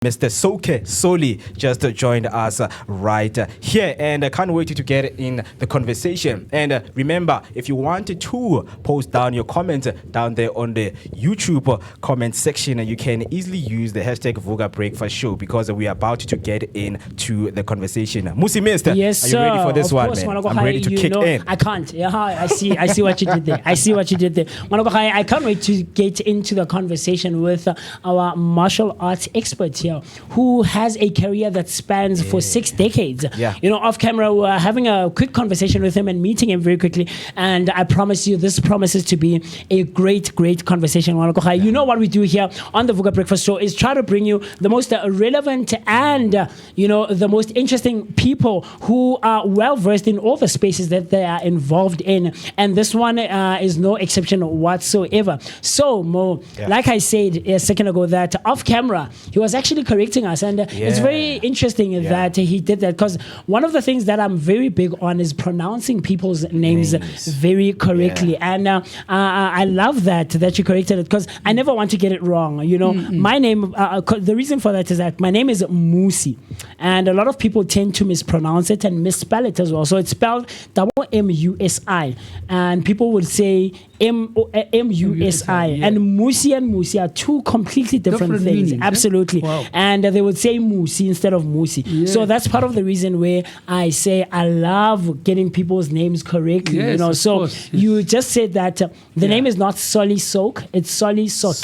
Mr. Sensei Solly just joined us right here, and I can't wait to get in the conversation. And remember, if you want to post down your comments down there on the YouTube comment section, you can easily use the hashtag Vuga Breakfast Show because we are about to get into the conversation. Musi Mister, yes, are you ready for this one, man? I'm ready to kick in. I can't. Yeah, I see what you did there. I can't wait to get into the conversation with our martial arts expert here, who has a career that spans for 6 decades. Yeah. Off camera, we're having a quick conversation with him and meeting him very quickly. And I promise you, this promises to be a great conversation. You know what we do here on the Vuga Breakfast Show is try to bring you the most relevant and, the most interesting people who are well versed in all the spaces that they are involved in. And this one is no exception whatsoever. So, Mo, like I said a second ago, that off camera, he was actually correcting us. And it's very interesting that he did that, because one of the things that I'm very big on is pronouncing people's names very correctly. And I love that you corrected it, because I never want to get it wrong. My name, the reason for that is that my name is Musi, and a lot of people tend to mispronounce it and misspell it as well. So it's spelled M-U-S-I, and people would say M-U-S-I, and Musi are two completely different things. Meanings, absolutely. Wow. And they would say Musi instead of Musi. Yes. So that's part of the reason where I say I love getting people's names correctly. Yes, so course, yes. you just said that the name is not Solly Soke, it's Solly Soke.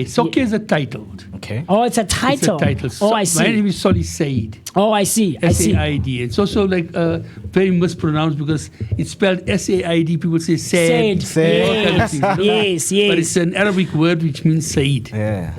Soke is a title. Okay. Oh, it's a title. It's a title. Oh, I see. My name is Solly Said. Oh, I see. S-A-I-D. It's also like very mispronounced because it's spelled S-A-I-D. People say Said. Said. Yes. But it's an Arabic word which means Said. Yeah.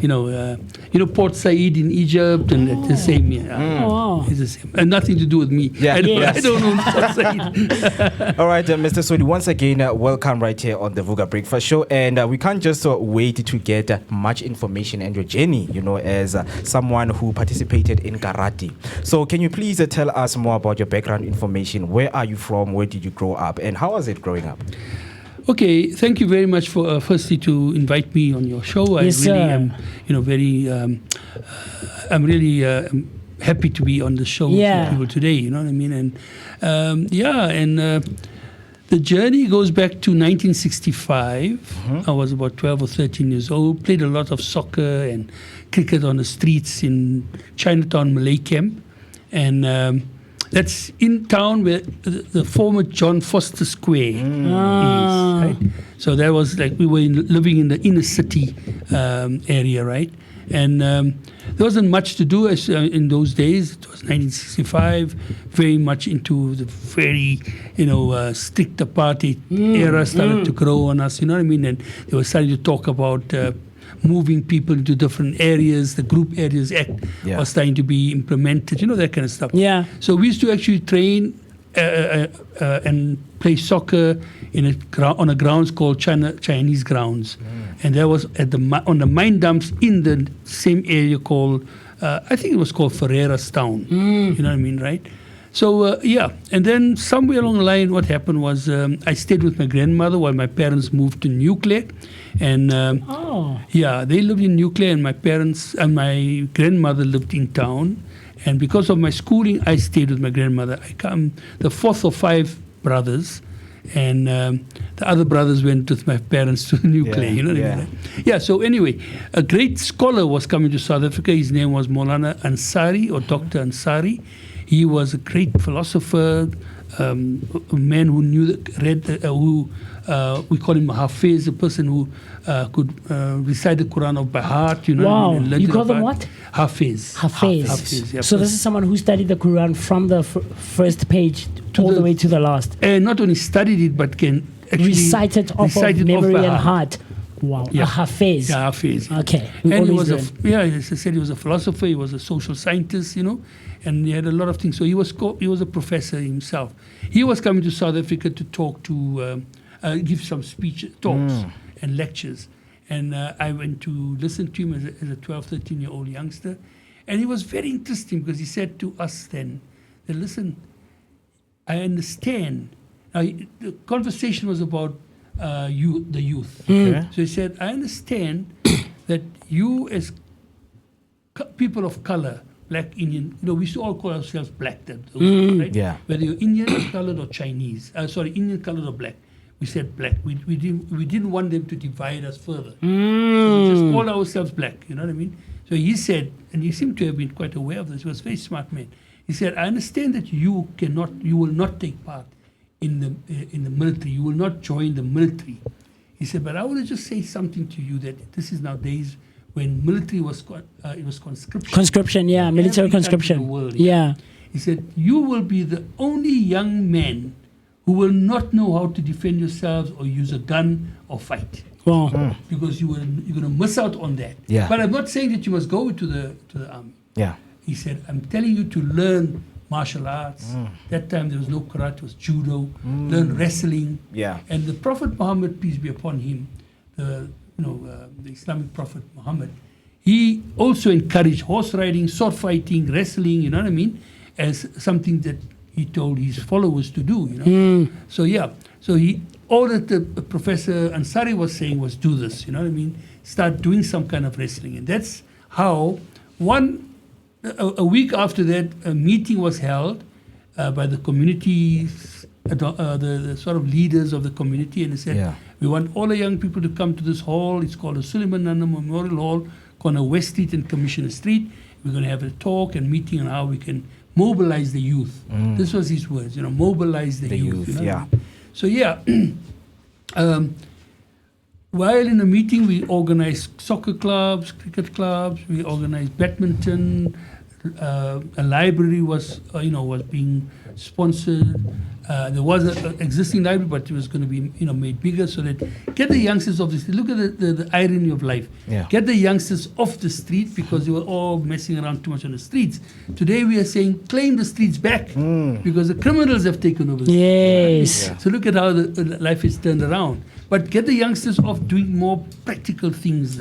Port Said in Egypt, and it's the same. It's the same. And nothing to do with me. Yeah. I don't know Port Said. All right, Mr. Solly, once again, welcome right here on the Vuga Breakfast Show. And we can't just wait to get much information and your journey, as someone who participated in karate. So can you please tell us more about your background information? Where are you from? Where did you grow up? And how was it growing up? Okay, thank you very much for firstly to invite me on your show. Yes, I really am, I'm really happy to be on the show with people today. You know what I mean? And the journey goes back to 1965. I was about 12 or 13 years old. Played a lot of soccer and cricket on the streets in Chinatown Malay camp, and that's in town where the former John Foster Square is, right? So that was like we were living in the inner city area, right? And there wasn't much to do in those days. It was 1965, very much into the very, strict apartheid era started to grow on us, you know what I mean? And they were starting to talk about moving people into different areas. The Group Areas Act was starting to be implemented, that kind of stuff. Yeah. So we used to actually train and play soccer on a grounds called Chinese grounds. And that was on the mine dumps in the same area called, I think it was called Ferreirastown. You know what I mean, right? So, and then somewhere along the line, what happened was I stayed with my grandmother while my parents moved to Nuclear. And, they lived in Nuclear, and my parents and my grandmother lived in town. And because of my schooling, I stayed with my grandmother. I'm the fourth of 5 brothers, and the other brothers went with my parents to Nuclear, you know what I mean? Yeah, so anyway, a great scholar was coming to South Africa. His name was Maulana Ansari, or Dr. Ansari. He was a great philosopher, a man who we call him a Hafiz, a person who could recite the Quran by heart. Wow, you call them what? Hafiz. Hafiz. So this is someone who studied the Quran from the first page all the way to the last. And not only studied it, but can actually recite it off of memory and heart. Wow, a Hafiz. Yeah, Hafiz. Okay. And he was as I said, he was a philosopher, he was a social scientist, and he had a lot of things. So he was a professor himself. He was coming to South Africa to talk give some talks and lectures. And I went to listen to him as a 12, 13-year-old youngster. And it was very interesting because he said to us then, that listen, I understand. Now, the conversation was about the youth. Okay. So he said, I understand that you as people of color, black, Indian, we used to all call ourselves black then, right? Yeah. Whether you're Indian, colored, or Chinese. Indian, colored, or black. We said black. We didn't want them to divide us further. So we just called ourselves black. You know what I mean? So he said, and he seemed to have been quite aware of this. He was a very smart man. He said, "I understand that you will not take part in the military. You will not join the military." He said, "But I want to just say something to you that this is now days when military was conscription. Conscription, yeah, military conscription. In the world, yeah. He said, "You will be the only young man who will not know how to defend yourselves or use a gun or fight." Wow. Because you're going to miss out on that. Yeah. But I'm not saying that you must go to the army. Yeah. He said, "I'm telling you to learn martial arts." That time there was no karate, it was judo. Learn wrestling. Yeah. And the Prophet Muhammad, peace be upon him, the Islamic Prophet Muhammad, he also encouraged horse riding, sword fighting, wrestling. You know what I mean, as something that he told his followers to do. So he ordered the Professor Ansari was saying was do this. You know what I mean, start doing some kind of wrestling, and that's how a week after that, a meeting was held by the community, the sort of leaders of the community, and they said, "We want all the young people to come to this hall. It's called the Suleiman Nana Memorial Hall, corner West Street and Commissioner Street. We're going to have a talk and meeting on how we can mobilize the youth." This was his words, mobilize the youth. You know what I mean? So while in the meeting, we organized soccer clubs, cricket clubs, we organized badminton. A library was being sponsored. There was an existing library, but it was going to be made bigger so that get the youngsters off the street. Look at the irony of life. Yeah. Get the youngsters off the street because they were all messing around too much on the streets. Today we are saying claim the streets back because the criminals have taken over. Yes. So look at how the life is turned around. But get the youngsters off doing more practical things,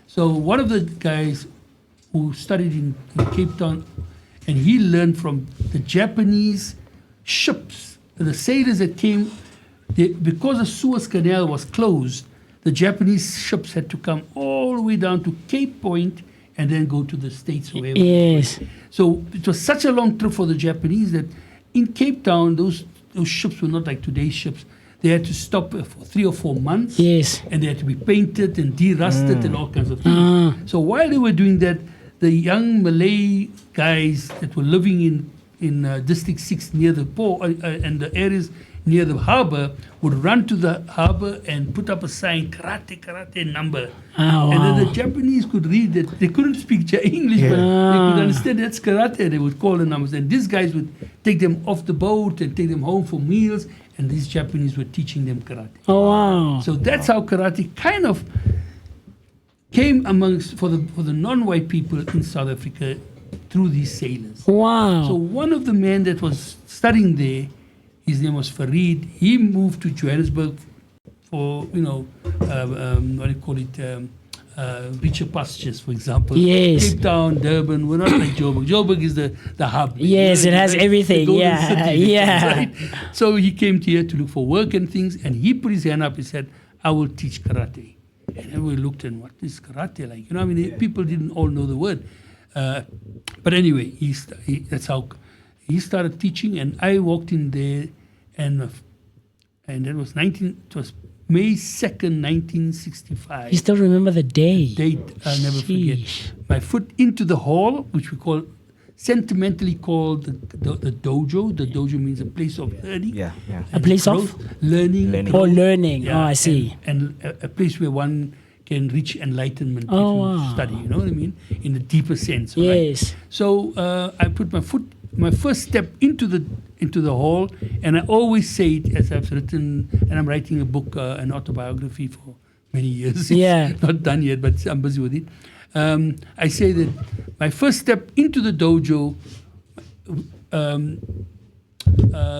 So one of the guys who studied in Cape Town, and he learned from the Japanese ships, the sailors that came, because the Suez Canal was closed, the Japanese ships had to come all the way down to Cape Point and then go to the States or wherever. Yes. So it was such a long trip for the Japanese that in Cape Town, those ships were not like today's ships. They had to stop for 3 or 4 months. Yes. And they had to be painted and de-rusted and all kinds of things. So while they were doing that, the young Malay guys that were living in District 6 near the port and the areas near the harbor would run to the harbor and put up a sign, karate number. Oh, and then wow. the Japanese could read that. They couldn't speak English, but they could understand that's karate. They would call the numbers. And these guys would take them off the boat and take them home for meals. And these Japanese were teaching them karate. Oh, wow. So that's how karate kind of came amongst for the non-white people in South Africa through these sailors. Wow. So one of the men that was studying there, his name was Farid. He moved to Johannesburg for what do you call it, richer pastures, for example. Yes. Cape Town, Durban. We're not like Joburg. Joburg is the hub. Yes, it has everything. the golden Yeah, city, yeah. right? So he came here to look for work and things, and he put his hand up. He said, "I will teach karate." And then we looked and what is karate like? People didn't all know the word. But anyway, that's how he started teaching, and I walked in there, and that was May 2nd, 1965. You still remember the day? Date I'll never forget. Sheesh. My foot into the hall, which we sentimentally called the dojo. The dojo means a place of learning. Yeah. A place of? Learning. Oh, learning. Yeah, Oh, I see. And a place where one can reach enlightenment if Oh, you wow. study, you know what I mean? In a deeper sense. Yes. Right? So I put my first step into the hall, and I always say it as I've written, and I'm writing a book, an autobiography for many years. Yeah. It's not done yet, but I'm busy with it. I say that my first step into the dojo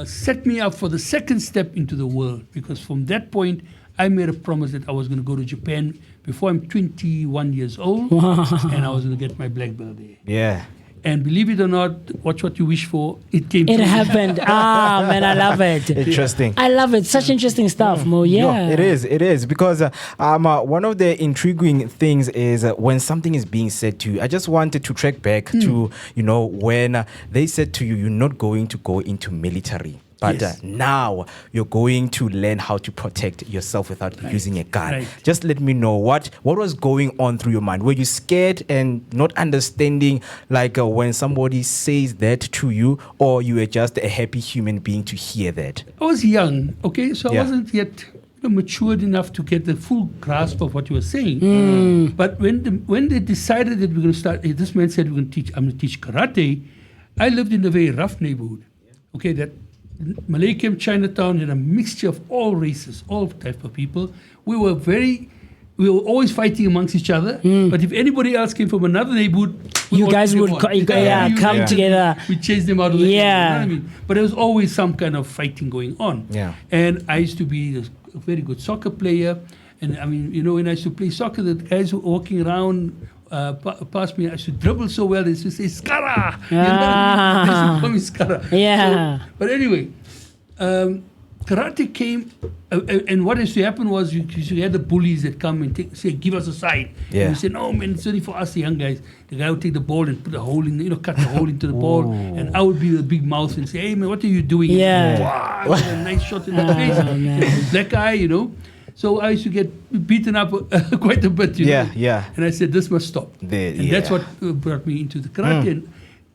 set me up for the second step into the world, because from that point, I made a promise that I was going to go to Japan before I'm 21 years old, Wow. and I was going to get my black belt there. Yeah. And believe it or not, watch what you wish for. It came. It true. happened. Man, I love it. Interesting. I love it. Such interesting stuff, Mo. Yeah. It is because one of the intriguing things is when something is being said to you. I just wanted to track back to when they said to you, you're not going to go into military. But Yes. now you're going to learn how to protect yourself without using a gun. Right. Just let me know what was going on through your mind. Were you scared and not understanding when somebody says that to you, or you were just a happy human being to hear that? I was young, okay, so Yeah. I wasn't yet matured enough to get the full grasp of what you were saying. But when they decided that we're going to start, this man said I'm going to teach karate. I lived in a very rough neighborhood. Okay, that Malay camp, Chinatown, had a mixture of all races, all type of people. We were always fighting amongst each other. But if anybody else came from another neighborhood, we You all guys took would them on. come together. We chased them out of the area, Yeah. you know what I mean? But there was always some kind of fighting going on. Yeah. And I used to be a very good soccer player. And I mean, when I used to play soccer, the guys who were walking around past me, I used to dribble so well, they used to say, Skara! You know? They used to call me Skara. Yeah. So, but anyway, karate came, and what used to happen was you had the bullies that come and say, give us a side. Yeah. And we said, no, man, it's only for us, the young guys. The guy would take the ball and put a hole in, cut the hole into the ball. And I would be the big mouth and say, hey, man, what are you doing? Yeah. Wow, a nice shot in the face. Black eye, So I used to get beaten up quite a bit, Yeah. And I said, this must stop. And that's what brought me into the karate. And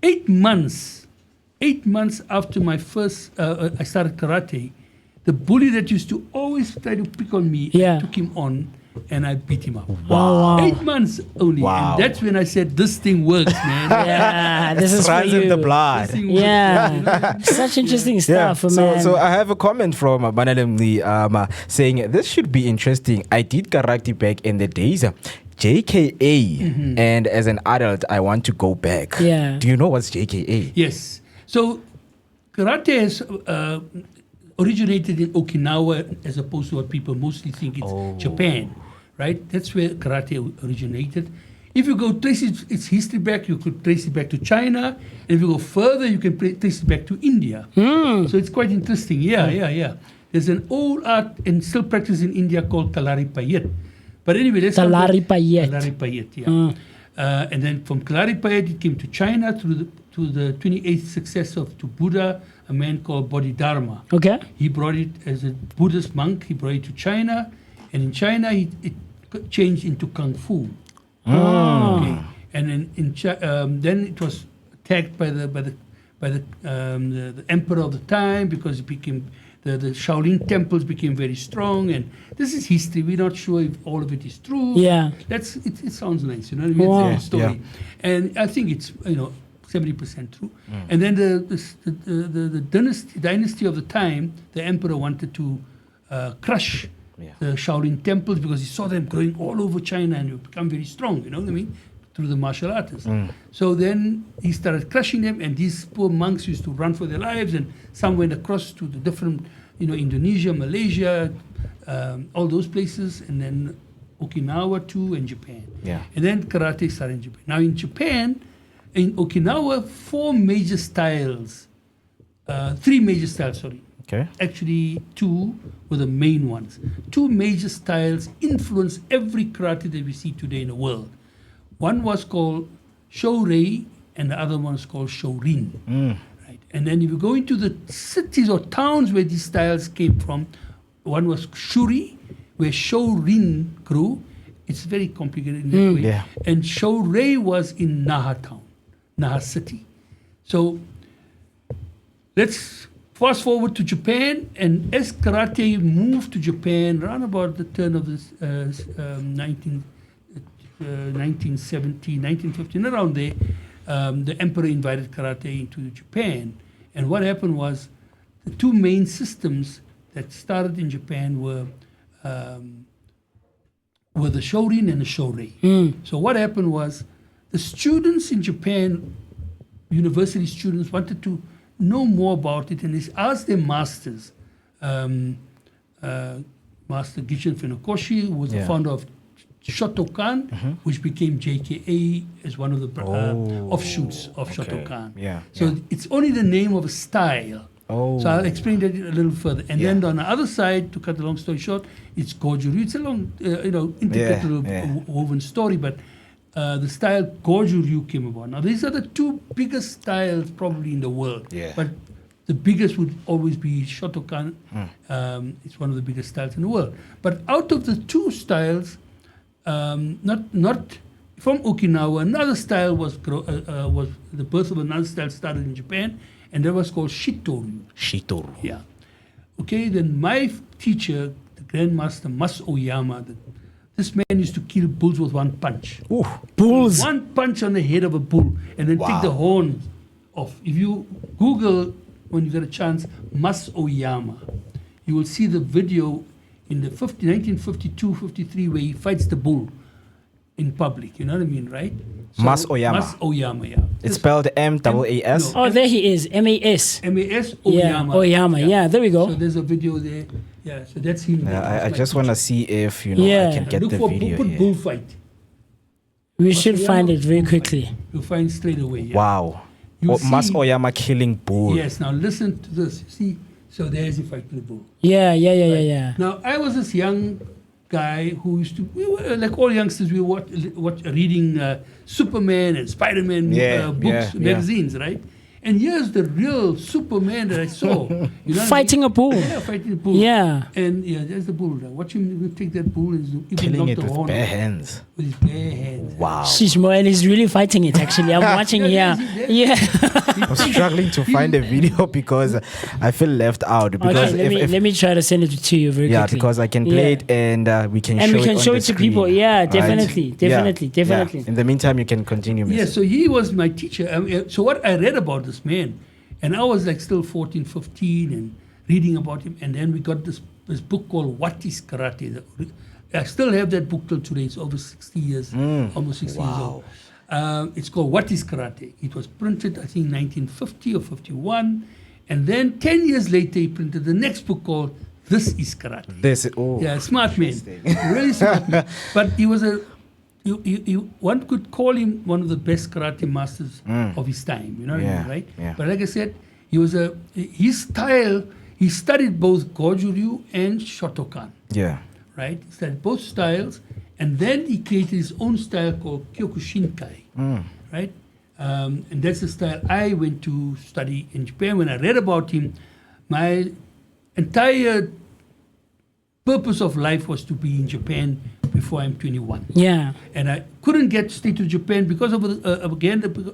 8 months after my first, I started karate, the bully that used to always try to pick on me, I took him on and I beat him up. Wow. 8 months only. Wow. And that's when I said, this thing works, man. Yeah, this is for runs in the you. blood. This thing works. Yeah. Such interesting stuff, So, man. so I have a comment from Banalemli saying this should be interesting. I did karate back in the days. JKA, and as an adult, I want to go back. Yeah. Do you know what's JKA? Yes. So karate has originated in Okinawa as opposed to what people mostly think it's Japan, right? That's where karate originated. If you go trace its history back, you could trace it back to China. And if you go further, you can trace it back to India. So it's quite interesting. Yeah. There's an old art and still practiced in India called Kalari Payet. But anyway, let's Kalari Payet. Kalari Payet, yeah. And then from Kalari Payet, it came to China to the 28th successor to Buddha, a man called Bodhidharma. Okay. He brought it as a Buddhist monk. He brought it to China, and in China, it changed into Kung Fu. Okay. And then it was attacked by the emperor of the time because it became the Shaolin temples became very strong, and this is history. We're not sure if all of it is true. Yeah. It sounds nice, you know what I mean? Wow. It's a story, and I think it's 70% true. And then the dynasty of the time, the emperor wanted to crush the Shaolin temples because he saw them growing all over China and would become very strong, you know what I mean, through the martial artists. So then he started crushing them, and these poor monks used to run for their lives, and some went across to the different, Indonesia, Malaysia, all those places, and then Okinawa too, and Japan. Yeah. And then karate started in Japan. Now in Japan, in Okinawa, 3 major styles, sorry. Okay. Actually, 2 were the main ones. 2 major styles influenced every karate that we see today in the world. One was called Shōrei, and the other one was called Shōrin. Right? And then if you go into the cities or towns where these styles came from, one was Shuri, where Shōrin grew. It's very complicated in that way. Yeah. And Shōrei was in Naha town, Naha city. So let's fast forward to Japan, and as karate moved to Japan around about the turn of the 1970, 1915, around there, the emperor invited karate into Japan. And what happened was the 2 main systems that started in Japan were the Shōrin and the Shōrei. So what happened was the students in Japan, university students, wanted to know more about it, and they asked their masters, Master Gishin Funakoshi, who was the founder of Shotokan, which became JKA as one of the offshoots of Shotokan. Yeah. So it's only the name of a style. Oh. So I'll explain that a little further. And then on the other side, to cut the long story short, it's Goju-ryu. It's a long, intricate little woven story, but the style Goju-ryu came about. Now, these are the two biggest styles probably in the world. Yeah. But the biggest would always be Shotokan. It's one of the biggest styles in the world. But out of the two styles, not from Okinawa, another style was the birth of another style started in Japan, and that was called Shitoru. Shitoru. Yeah. Okay, then my teacher, the Grandmaster Mas Oyama, this man used to kill bulls with one punch. Ooh, bulls. One punch on the head of a bull and then take the horn off. If you Google, when you get a chance, Mas Oyama, you will see the video in the 1952-53 where he fights the bull in public. You know what I mean, right? So, Mas Oyama. Mas Oyama, yeah. It's spelled M-A-A-S. No. Oh, there he is. M-A-S. M-A-S Yeah, Oyama. Oyama. Yeah, there we go. So there's a video there. Yeah, so that's him. I just want to see if I can get Look the for video put here. bullfight. We should find it very quickly. You'll find straight away. Yeah. Wow. You Mas see- Oyama killing bull. Yes, now listen to this. See, so there's him fighting the bull. Yeah. Now, I was this young guy who used to, we were, like all youngsters, we were reading Superman and Spider-Man books, magazines, right? And here's the real Superman that I saw. You know what Fighting I a bull. mean? Yeah, fighting a bull. Yeah. And there's the bull. Watch him take that bull and even Killing knock it the with horn bare off hands. with his bare hands. Wow. Shishmo, and he's really fighting it actually. I'm watching here. Yeah. I'm struggling to find a video because I feel left out. Because Okay, let me try to send it to you very quickly. because I can play it and we can And show we can it show on it the to screen, people. Yeah, right? definitely. Yeah. In the meantime, you can continue, Mr. Yeah, so he was my teacher. So what I read about this man, and I was like still 14, 15 and reading about him. And then we got this book called What is Karate? I still have that book till today. It's over 60 years, almost 60 years old. It's called What is Karate? It was printed, I think, 1950 or 51. And then 10 years later, he printed the next book called This is Karate. Yeah, smart man. Really smart man. But he was one could call him one of the best karate masters of his time. You know what I mean, right? Yeah. But like I said, his style, he studied both Goju-ryu and Shotokan. Yeah. Right? He studied both styles, and then he created his own style called Kyokushinkai. Right? And that's the style I went to study in Japan. When I read about him, my entire purpose of life was to be in Japan before I'm 21. Yeah. And I couldn't stay to Japan because of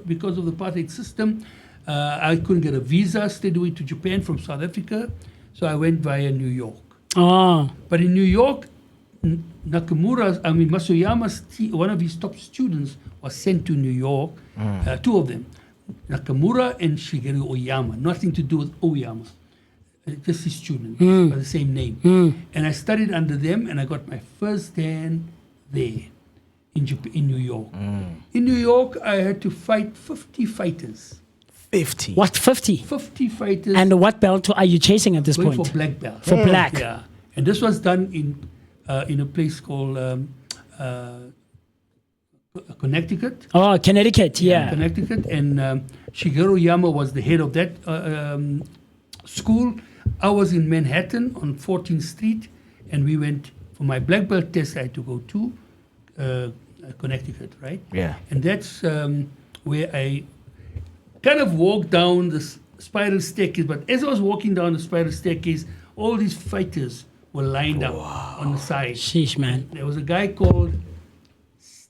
because of the apartheid system. I couldn't get a visa straight away to Japan from South Africa, so I went via New York. Oh. But in New York, Masuyama's one of his top students was sent to New York. Two of them, Nakamura and Shigeru Oyama. Nothing to do with Oyama. Just his student, by the same name. And I studied under them, and I got my first dan there in New York. In New York, I had to fight 50 fighters. 50. What, 50? 50 fighters. And what belt are you chasing at this going point? for black belt. For black. Yeah. And this was done in a place called Connecticut. Oh, Connecticut, yeah. Connecticut. And Shigeru Oyama was the head of that school. I was in Manhattan on 14th Street, and we went for my black belt test. I had to go to Connecticut, right? Yeah. And that's where I kind of walked down the spiral staircase. But as I was walking down the spiral staircase, all these fighters were lined up on the side. Sheesh, man. There was a guy called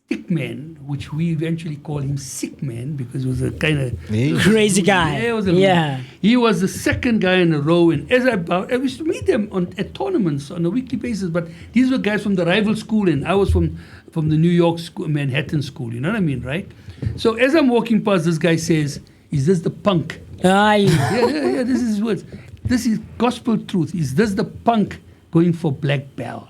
Stickman, which we eventually called him Sick Man because he was a kind of Crazy guy. Yeah. He was the second guy in a row, and as I used to meet them at tournaments on a weekly basis. But these were guys from the rival school, and I was from the New York school, Manhattan school. You know what I mean, right? So as I'm walking past, this guy says, "Is this the punk?" Aye. Yeah. This is his words. This is gospel truth. Is this the punk going for black belt?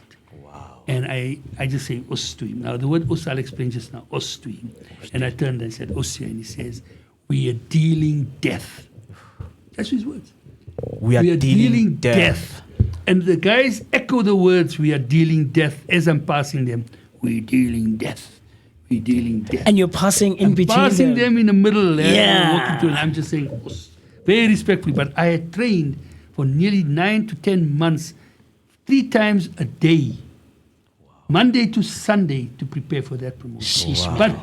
And I just say us to him. Now, the word us, I'll explain just now, us to him. And I turned and said, us, and he says, we are dealing death. That's his words. We are dealing death. And the guys echo the words, we are dealing death, as I'm passing them we're dealing death. We're dealing death. And you're passing in between Passing them in the middle. Yeah. Walking to, and I'm just saying, very respectfully, but I had trained for nearly 9 to 10 months, 3 times a day, Monday to Sunday, to prepare for that promotion. Sheesh. But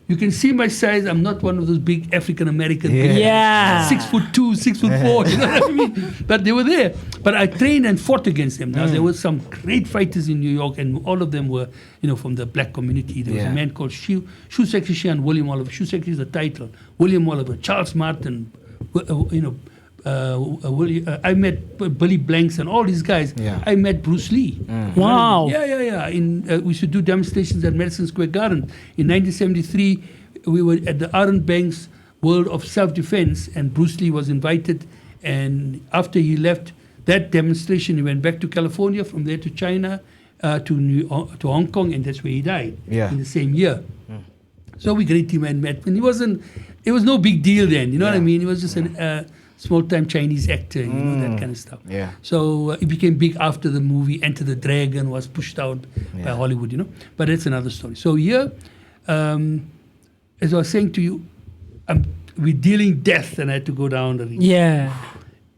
you can see my size. I'm not one of those big African American. Yeah. 6'2", 6'4". You know what I mean? But they were there. But I trained and fought against them. Now there were some great fighters in New York, and all of them were, from the black community. There was a man called Shusek and William Oliver. Shusek is the title. William Oliver, Charles Martin. I met Billy Blanks and all these guys. Yeah. I met Bruce Lee. Wow. Yeah. We should do demonstrations at Madison Square Garden. In 1973, we were at the Aaron Banks World of Self-Defense, and Bruce Lee was invited. And after he left that demonstration, he went back to California, from there to China, to Hong Kong, and that's where he died in the same year. So we greeted him and met. And it was no big deal then, you know what I mean? He was just a small-time Chinese actor, that kind of stuff. Yeah. So it became big after the movie Enter the Dragon was pushed out by Hollywood, But that's another story. So here, as I was saying to you, we're dealing death, and I had to go down the ring. Yeah.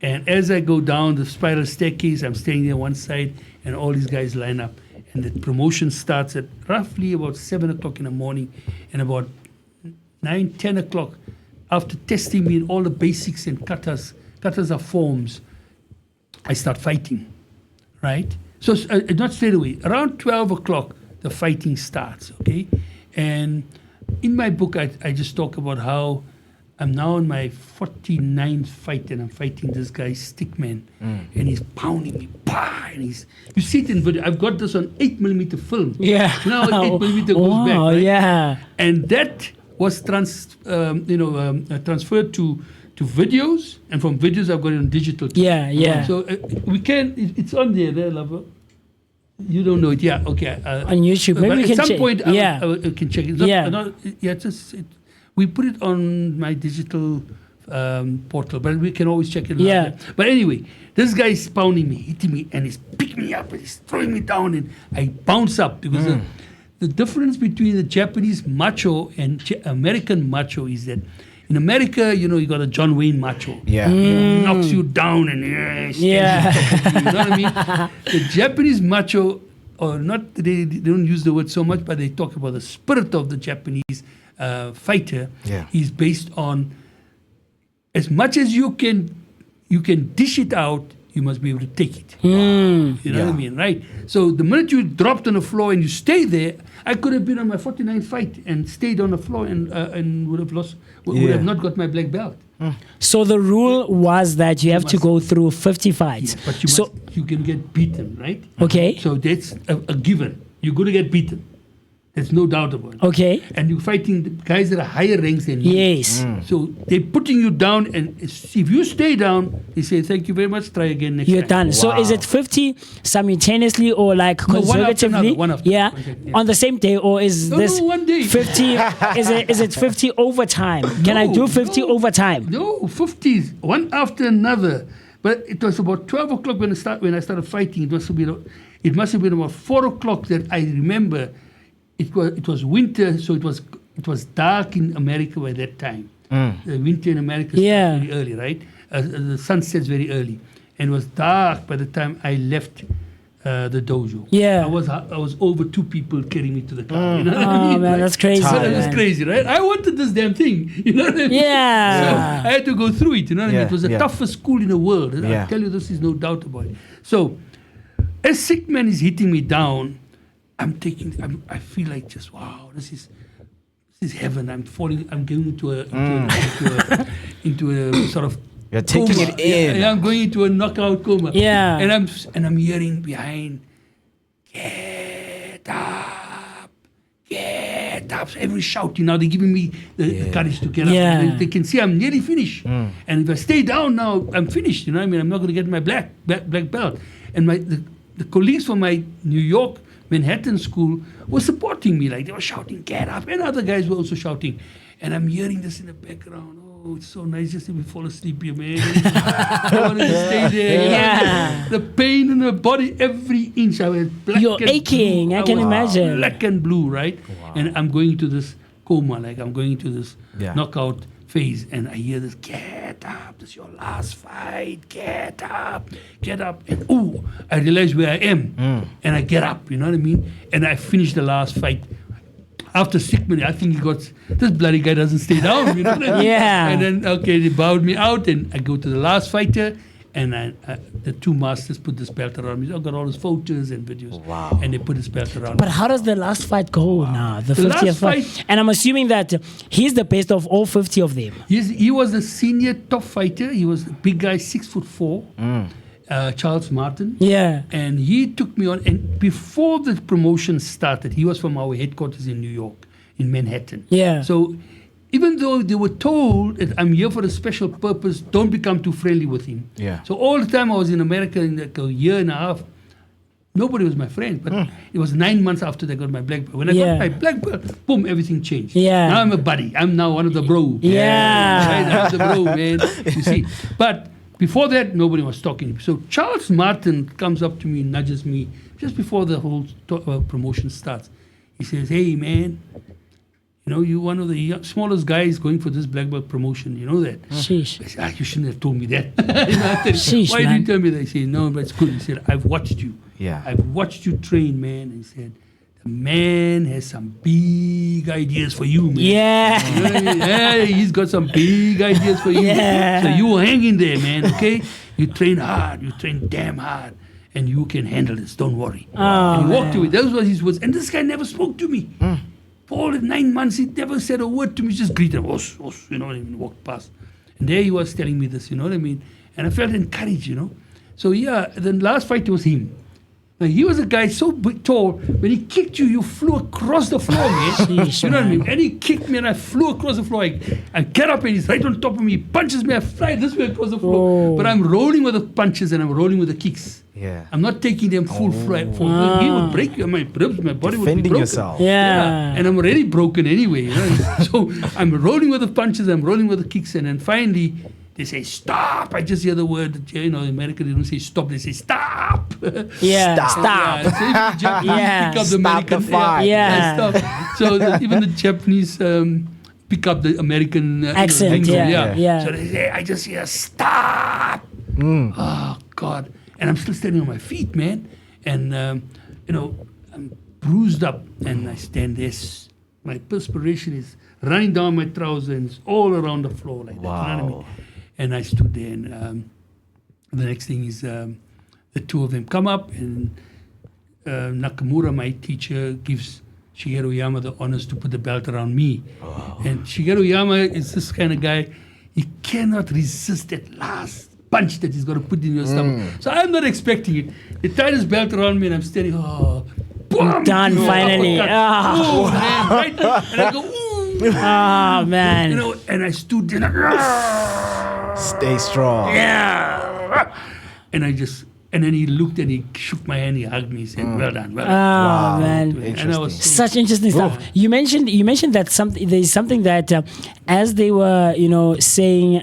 And as I go down the spiral staircase, I'm standing there one side, and all these guys line up. And the promotion starts at roughly about 7 o'clock in the morning, and about 9, 10 o'clock, after testing me in all the basics and katas are forms, I start fighting, right? So not straight away. Around 12 o'clock, the fighting starts, okay? And in my book, I just talk about how I'm now in my 49th fight, and I'm fighting this guy, Stickman, and he's pounding me, and you see it in video. I've got this on 8mm film. Yeah. Now 8mm goes back, right? Yeah. And that was transferred to videos, and from videos I've got it on digital too. Yeah. So we can. It's on there, lover. You don't know it, yeah? Okay. On YouTube, maybe we can check. At some point, I can check it. We put it on my digital portal, but we can always check it. Yeah. But anyway, this guy is pounding me, hitting me, and he's picking me up, and he's throwing me down, and I bounce up because. The difference between the Japanese macho and American macho is that in America, you got a John Wayne macho. Yeah. He knocks you down and you know what I mean? The Japanese macho, or not, they don't use the word so much, but they talk about the spirit of the Japanese fighter. Is based on, as much as you can dish it out, you must be able to take it. You know what I mean, right? So the minute you dropped on the floor and you stay there, I could have been on my 49th fight and stayed on the floor and would have lost, would have not got my black belt. So the rule was that you have to go through 50 fights. Yeah, but you can get beaten, right? Okay. So that's a given. You're going to get beaten. There's no doubt about it. Okay. And you're fighting the guys that are higher ranks than you. Yes. So they're putting you down, and if you stay down, they say, thank you very much, try again next You're time. done. So is it 50 simultaneously or like conservatively? One after. Yeah. Okay, yeah. On the same day, or is this 1 day. 50? Is it 50 overtime? Can I do 50 overtime? No, 50s, one after another. But it was about 12 o'clock when I started fighting. It must have been about 4 o'clock that I remember. It was winter, so it was dark in America by that time. The winter in America starts very early, right? The sun sets very early, and it was dark by the time I left the dojo. Yeah, I was over 2 people carrying me to the car. You know what I mean? Man, right? that's crazy. That's crazy, right? I wanted this damn thing. You know what I mean? Yeah. So I had to go through it. You know what I mean? It was the toughest school in the world. I tell you, this is no doubt about it. So, as sick man is hitting me down, I feel like just, wow, this is heaven. I'm falling. I'm going into a sort of. You're taking coma. it in. Yeah, I'm going into a knockout coma. Yeah. And I'm hearing behind, get up. So every shouting now, they're giving me the courage to get up. And they can see I'm nearly finished. And if I stay down now, I'm finished. You know what I mean? I'm not going to get my black belt. And the colleagues from my New York Manhattan school were supporting me, like they were shouting, get up, and other guys were also shouting. And I'm hearing this in the background, oh, it's so nice just to fall asleep here, man. I want to stay there. Yeah. The pain in the body, every inch. I was black You're and aching. blue. I can was imagine. Black and blue, right? And I'm going into this coma, like I'm going into this knockout phase, and I hear this, get up, this is your last fight, get up. And I realize where I am, and I get up, you know what I mean? And I finish the last fight. After 6 minutes, I think he got, this bloody guy doesn't stay down, you know what I mean? Yeah. And then, okay, they bowed me out, and I go to the last fighter, and the two masters put this belt around me. I got all his photos and videos. Wow. And they put this belt around But me. how does the last fight go now? The The last 50th fight? fight- And I'm assuming that he's the best of all 50 of them. He was a senior top fighter. He was a big guy, 6'4", Charles Martin. Yeah. And he took me on. And before the promotion started, he was from our headquarters in New York, in Manhattan. Yeah. So even though they were told that I'm here for a special purpose, don't become too friendly with him. Yeah. So all the time I was in America in like a year and a half, nobody was my friend. But it was 9 months after I got my black belt. When I got my black belt, boom, everything changed. Yeah. Now I'm a buddy. I'm now one of the bro. Yeah. Right? I'm the bro, man. You see. But before that, nobody was talking. So Charles Martin comes up to me, nudges me, just before the whole promotion starts. He says, hey, man, you know, you're one of the smallest guys going for this black belt promotion. You know that? Sheesh. I said, you shouldn't have told me that. You know, I said, Sheesh, why did man. you tell me that? He said, no, but it's good. He said, I've watched you. Yeah. I've watched you train, man. He said, the man has some big ideas for you, man. Yeah. You know what I mean? Yeah, he's got some big ideas for you. Yeah. So you hang in there, man, okay? You train hard. You train damn hard. And you can handle this. Don't worry. Oh, And he walked away. Those were his words. And this guy never spoke to me. For all the 9 months, he never said a word to me. Just greeted him. Os, you know what I mean? Walked past. And there he was telling me this, you know what I mean? And I felt encouraged, you know? So yeah, the last fight was him. Now, he was a guy so big, tall. When he kicked you, you flew across the floor, man. Sheesh, You know what I man. mean? And he kicked me, and I flew across the floor. I get up, and he's right on top of me. He punches me. I fly this way across the floor. Oh. But I'm rolling with the punches, and I'm rolling with the kicks. Yeah. I'm not taking them full flight. He would break my ribs. My body would be Defending broken. yourself. Yeah. And I'm already broken anyway. You know? So I'm rolling with the punches. I'm rolling with the kicks, and then finally. They say, stop. I just hear the word, you know, in America, they don't say stop. They say, stop. Yeah. Stop. Stop. Yeah, so if you jump, you Yeah. pick up the Stop American. the fight. Yeah. Stop. So even the Japanese pick up the American Accent, lingo, yeah. So they say, I just hear, stop. Oh, God. And I'm still standing on my feet, man. And, you know, I'm bruised up. And I stand there. My perspiration is running down my trousers and it's all around the floor like that. You know what I mean? And I stood there, and the next thing is the two of them come up, and Nakamura, my teacher, gives Shigeru Yama the honors to put the belt around me. And Shigeru Yama is this kind of guy, he cannot resist that last punch that he's going to put in your stomach. So I'm not expecting it. They tie this belt around me, and I'm standing, boom, Done, finally. uppercut. Oh, man, right? And I go, ooh. Oh, man. You know, and I stood there, Stay strong. yeah. And then he looked and he shook my hand, he hugged me, he said, well done, well done. Oh, man. And I was so, Such interesting stuff. You mentioned that there's something that as they were, you know, saying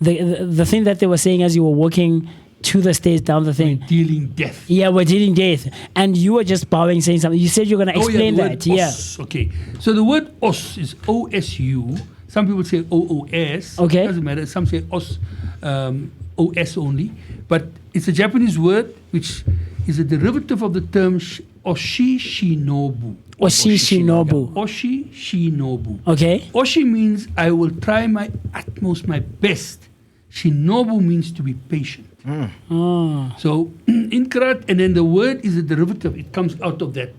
the thing that they were saying as you were walking to the stage down the thing. dealing death. Yeah, we're dealing death, and you were just bowing, saying something. You said you're gonna explain the word that. Yeah. os. Okay. So the word os is O-S-U. Some people say O-O-S. Okay. Doesn't matter. Some say os, O-S only. But it's a Japanese word which is a derivative of the term oshi shinobu. Oshi Shinobu. Oshi shinobu. Okay. Oshi means I will try my utmost, my best. Shinobu means to be patient. Oh. So in karate, and then the word is a derivative. It comes out of that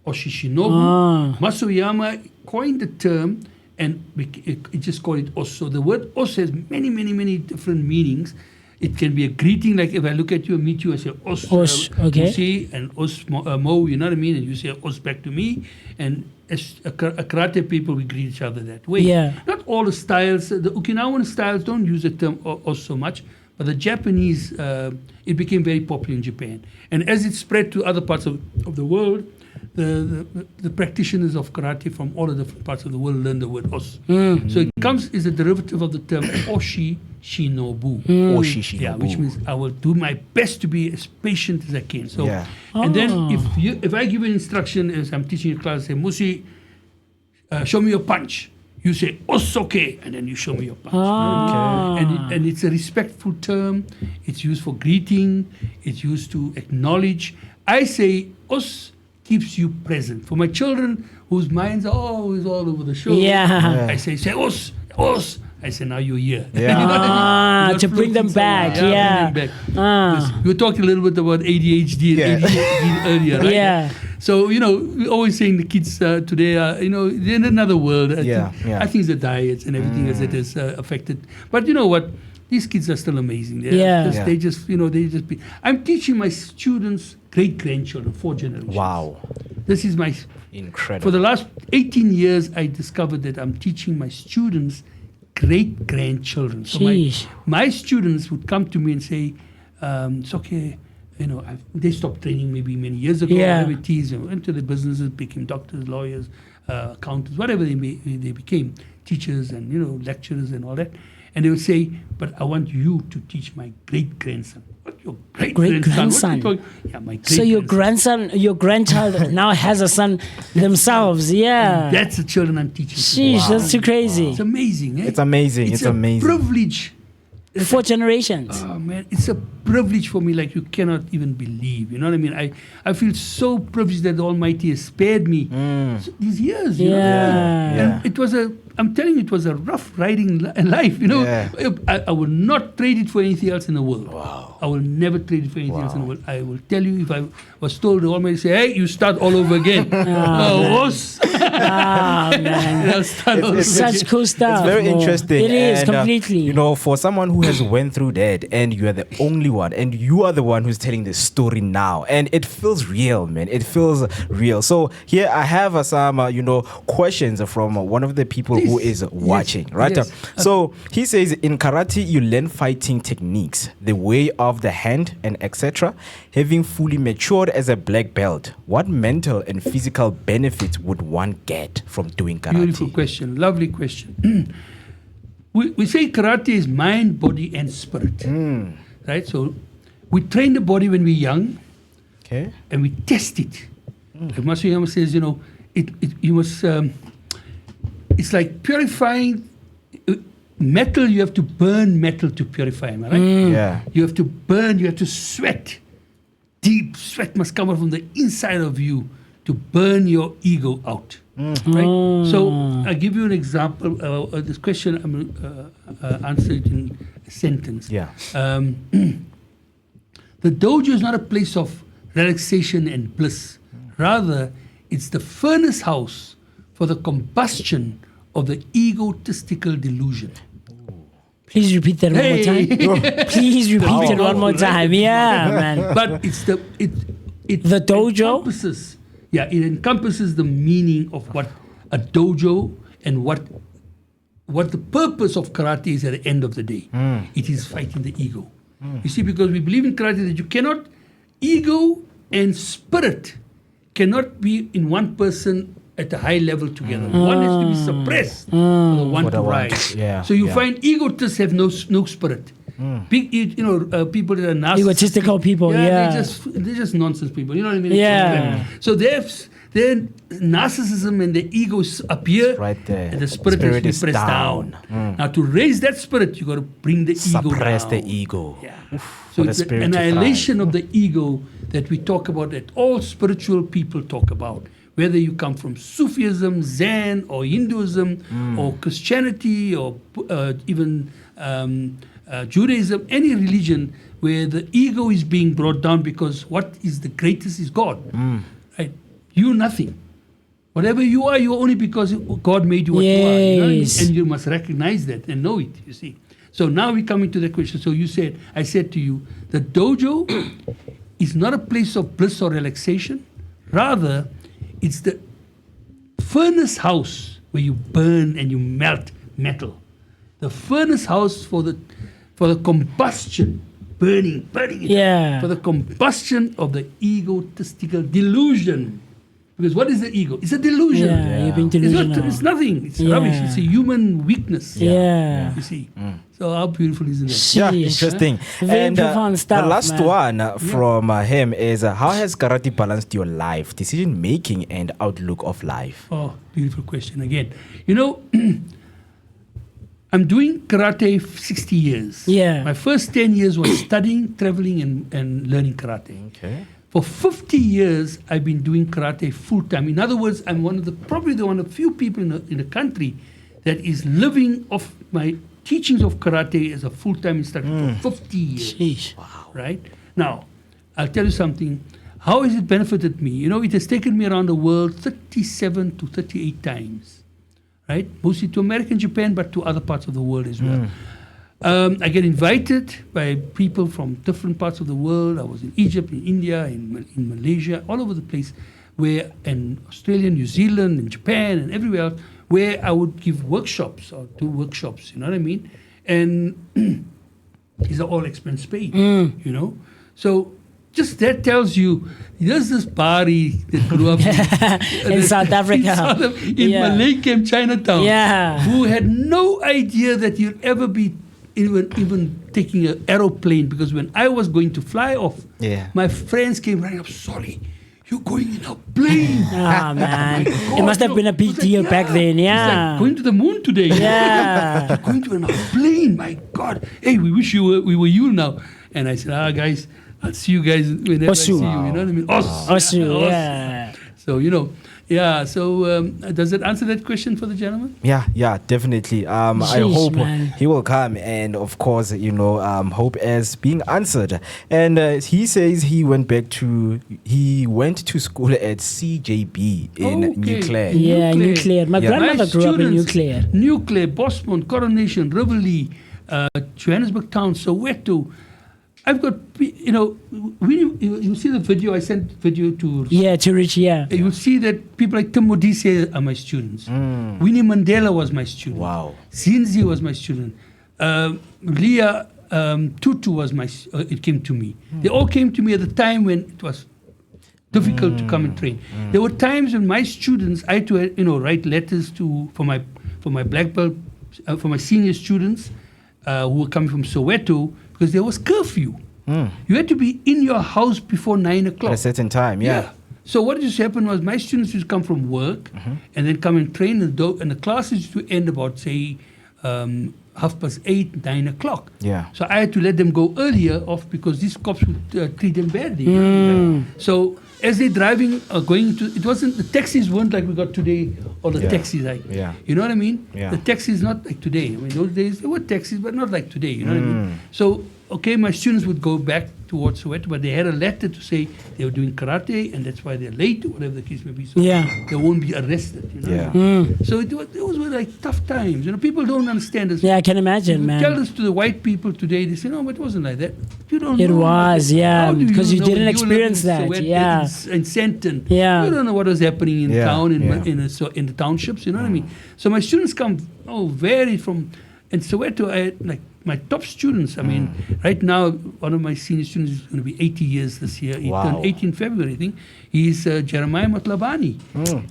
Oshi shinobu. Ah. Masuyama coined the term, and it just called it os. So the word os has many, many, many different meanings. It can be a greeting, like if I look at you and meet you, I say os. Os, okay. You see, and os mo, you know what I mean? And you say os back to me. And as a karate people, we greet each other that way. Yeah. Not all the styles, the Okinawan styles don't use the term os so much, But the Japanese, it became very popular in Japan. And as it spread to other parts of the world, the practitioners of karate from all the different parts of the world learn the word os. So it comes as a derivative of the term oshi shinobu. Oshi shinobu. Yeah, which means I will do my best to be as patient as I can. So, and then if I give an instruction as I'm teaching a class, say, Musi, show me your punch. You say, osoke, and then you show me your punch. And it's a respectful term. It's used for greeting. It's used to acknowledge. I say, os keeps you present. For my children whose minds are always all over the show, I say os. I say, now you're here. Yeah. You know what I mean? To bring them back. Bring them back. We were talking a little bit about ADHD and ADHD earlier, right? Yeah. So, we're always saying the kids today are, they're in another world. I think it's the diets and everything else that is affected. But you know what? These kids are still amazing. They just be. I'm teaching my students great-grandchildren, 4 generations. Wow. This is my... Incredible. For the last 18 years, I discovered that I'm teaching my students great-grandchildren. So my students would come to me and say, it's okay, they stopped training maybe many years ago, whatever it is, went to the businesses, became doctors, lawyers, accountants, whatever they became, teachers and, lecturers and all that. And they would say, but I want you to teach my great-grandson. What, your great-grandson? Great-grandson. Yeah, my great-grandson. So your grandchild now has a son themselves, And that's the children I'm teaching. Sheesh, that's too crazy. It's amazing, eh? It's amazing. It's amazing. Privilege. 4 generations. Oh man, it's a privilege for me like you cannot even believe. You know what I mean? I feel so privileged that the Almighty has spared me these years. You know? And it was I'm telling you, it was a rough riding life. I will not trade it for anything else in the world. Wow. I will never trade it for anything else in the world. I will tell you, if I was told the Almighty say, hey, you start all over again. Man. It's Such cool stuff. It's very interesting. It is, completely. For someone who has went through that, and you are the only one, and you are the one who's telling the story now, and it feels real, man. It feels real. So here I have some, questions from one of the people who is watching, right? Yes. So he says, in karate, you learn fighting techniques, the way of the hand, and etc. Having fully matured as a black belt, what mental and physical benefits would one get from doing karate? Beautiful question. Lovely question. We say karate is mind, body, and spirit. Right? So we train the body when we're young, and we test it. Like Masuyama says, you must... it's like purifying metal. You have to burn metal to purify, am I right? Yeah. You have to burn, you have to sweat. Deep sweat must come out from the inside of you to burn your ego out. Right? So I'll give you an example. This question I'm answered in a sentence. Yeah. The dojo is not a place of relaxation and bliss. Rather, it's the furnace house for the combustion of the egotistical delusion. Please repeat that one more time. Please repeat it one more time. Yeah, man. But it's the dojo? Encompasses, it encompasses the meaning of what a dojo and what the purpose of karate is at the end of the day. It is fighting the ego. You see, because we believe in karate that you cannot, ego and spirit cannot be in one person at a high level together. One has to be suppressed for the one to rise. So you find egotists have no spirit. Big, people that are narcissists. Egotistical people, they're just nonsense people. You know what I mean? Yeah. So their narcissism and the ego appear, right there. and the spirit has to be pressed down. Now to raise that spirit, you got to bring the ego down. Suppress the ego. Yeah. So it's the annihilation of the ego that we talk about, that all spiritual people talk about. Whether you come from Sufism, Zen, or Hinduism, or Christianity, or even Judaism, any religion where the ego is being brought down, because what is the greatest is God. Right? You're nothing. Whatever you are, you're only because God made you what you are. You know what I mean? And you must recognize that and know it, you see. So now we come into the question. So I said to you, the dojo is not a place of bliss or relaxation. Rather, it's the furnace house where you burn and you melt metal. The furnace house for the for the combustion, burning it, Yeah. for the combustion of the egotistical delusion. Because what is the ego? It's a delusion. Yeah, you've been It's, delusional. it's nothing. It's Yeah. rubbish. It's a human weakness. Yeah. You see. So how beautiful isn't that? Yeah, Sheesh. interesting. Very And profound stuff, the last man. one from him is how has karate balanced your life, decision making, and outlook of life? Oh, beautiful question again. You know, I'm doing karate 60 years. Yeah. My first 10 years was studying, traveling, and learning karate. Okay. For 50 years, I've been doing karate full time. In other words, I'm probably one of the few people in the country that is living off my teachings of karate as a full time instructor for 50 years. Sheesh. Right? Now, I'll tell you something. How has it benefited me? You know, it has taken me around the world 37 to 38 times. Right? Mostly to America and Japan, but to other parts of the world as well. I get invited by people from different parts of the world. I was in Egypt, in India, in Malaysia, all over the place, in Australia, New Zealand, in Japan, and everywhere else, where I would give workshops or do workshops, you know what I mean? And these are all expense paid, you know? So just that tells you, there's this Bari that grew up In South Africa. in Yeah. Malay Camp, Chinatown, Yeah. who had no idea that you'd ever be even taking an aeroplane, because when I was going to fly off, my friends came running up, Solly, you're going in a plane. Ah, man. God, It must have been a big I was deal like, back then, It's yeah. like going to the moon today. Yeah. You're going to a plane, my God. Hey, we wish we were you now. And I said, guys, I'll see you guys whenever I see you. Osu. You know what I mean? Osu, yeah. So, you know, yeah. So does that answer that question for the gentleman? Yeah, definitely. I Sheesh, hope man. he will come, and of course, hope as being answered. And he says he went to school at CJB in Okay. Nuclear. Yeah, nuclear. My Yeah. grandmother My grew up in students, nuclear. Nuclear, Bosmont, Coronation, Rivoli, Johannesburg Town, Soweto. I've got, you see the video, I sent video to, Yeah, to reach, yeah. you will see that people like Tim Modise are my students. Winnie Mandela was my student. Wow. Zinzi was my student. Leah Tutu was it came to me. They all came to me at the time when it was difficult to come and train. There were times when my students, I had to, write letters for my black belt, for my senior students who were coming from Soweto, because there was curfew. You had to be in your house before 9 o'clock. At a certain time, yeah. So what used to happen was my students used to come from work and then come and train, and the classes used to end about, say, 8:30, 9 o'clock. Yeah. So I had to let them go earlier off because these cops would treat them badly. So as they're driving or going to, the taxis weren't like we got today, or the taxis like, you know what I mean? Yeah. The taxis not like today. I mean, those days there were taxis, but not like today, you know what I mean? So, okay, my students would go back towards Soweto, but they had a letter to say they were doing karate and that's why they're late, or whatever the case may be. So they won't be arrested, you know? Yeah. So those were like tough times. You know, people don't understand this. Yeah, I can imagine, You man. tell this to the white people today, they say, no, but it wasn't like that. You don't It know. was, yeah, How do because you know? didn't live experience in that, Soweto, yeah. In Senton. Yeah. You don't know what was happening in town, in the townships, you know what I mean? So my students come, varied from, in Soweto, I had like my top students. I mean, right now, one of my senior students is going to be 80 years this year. He turned 18 February, I think. He's Jeremiah Matlabani.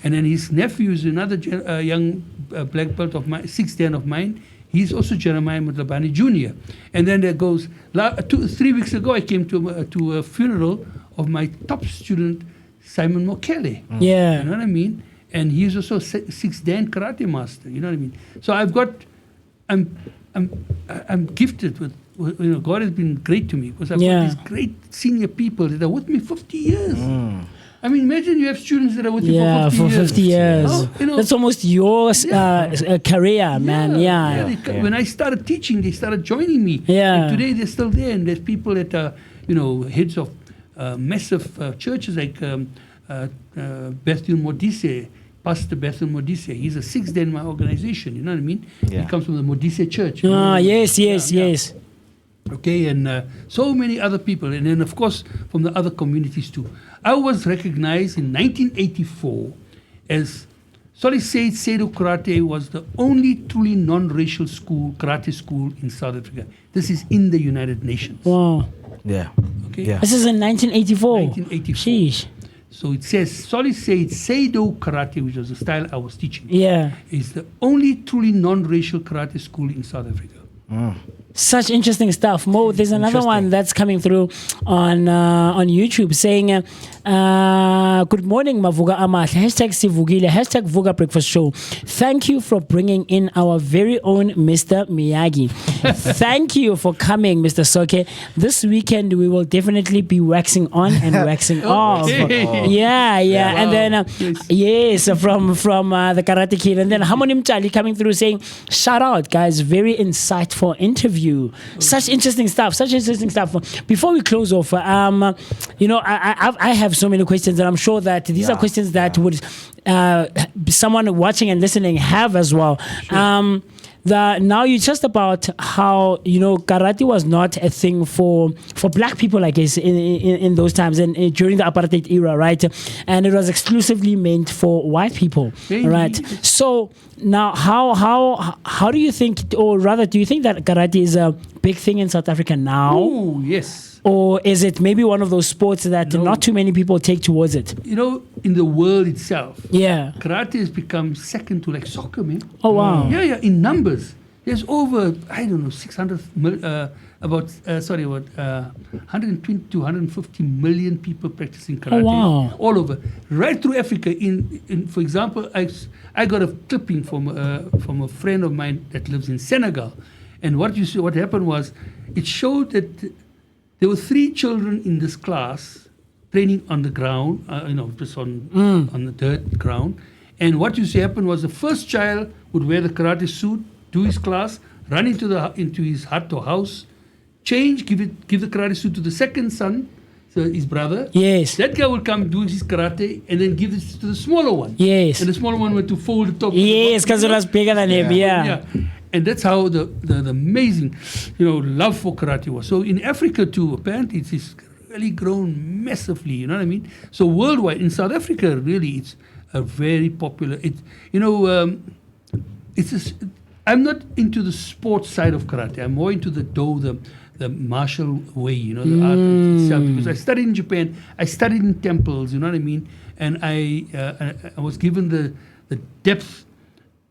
And then his nephew is another young black belt of mine, 6th dan of mine. He's also Jeremiah Matlabani Jr. And then there goes, 3 weeks ago, I came to a funeral of my top student, Simon Mokele. Yeah. You know what I mean? And he's also 6th dan karate master. You know what I mean? So I'm gifted with, God has been great to me because I've got these great senior people that are with me 50 years. I mean, imagine you have students that are with you for 50 years. Oh, That's almost your career, man. When I started teaching, they started joining me. Yeah. And today they're still there, and there's people that are, heads of massive churches like Bethel Modise, Pastor Bethel Modise. He's a 6th dan in my organization, you know what I mean? He comes from the Modise church. Yes. Okay, and so many other people, and then of course from the other communities too. I was recognized in 1984 as Solly Soke Karate was the only truly non-racial karate school in South Africa. This is in the United Nations. Wow. Yeah. Okay. Yeah. This is in 1984. 1984. Sheesh. So it says Solly Soke Karate, which was the style I was teaching, Yeah. is the only truly non-racial karate school in South Africa. Such interesting stuff. Mo, there's another one Interesting. that's coming through on YouTube saying, good morning, Mavuga Amat. Hashtag Sivugile. Hashtag Vuga Breakfast Show. Thank you for bringing in our very own Mr. Miyagi. Thank you for coming, Mr. Soke. This weekend, we will definitely be waxing on and waxing off. Yeah. Wow. And then, yes, from the Karate Kid. And then Harmonim Chali coming through saying, shout out, guys. Very insightful interview. Such interesting stuff. Before we close off, I have so many questions, and I'm sure that these are questions that would someone watching and listening have as well. Sure. Now you just about how karate was not a thing for black people, I guess, in those times and during the apartheid era, right? And it was exclusively meant for white people, right? So now, how do you think, or rather, do you think that karate is a big thing in South Africa now? Oh, yes. Or is it maybe one of those sports that not too many people take towards it? In the world itself, karate has become second to like soccer, man. Oh, wow. Yeah, in numbers. There's over, 120 to 150 million people practicing karate all over, right through Africa. In for example, I got a clipping from a friend of mine that lives in Senegal, and what happened was, it showed that there were 3 children in this class training on the ground, just on the dirt ground. And what used to happen was the first child would wear the karate suit, do his class, run into his hut or house, change, give the karate suit to the second son, so his brother. Yes. That guy would come do his karate and then give it to the smaller one. Yes. And the smaller one went to fold the top. Yes, because it was bigger than him. Yeah. And that's how the amazing, love for karate was. So in Africa too, apparently it's really grown massively. You know what I mean? So worldwide, in South Africa, really, it's a very popular. I'm not into the sports side of karate. I'm more into the martial way, the art itself. Because I studied in Japan, I studied in temples. You know what I mean? And I was given the depth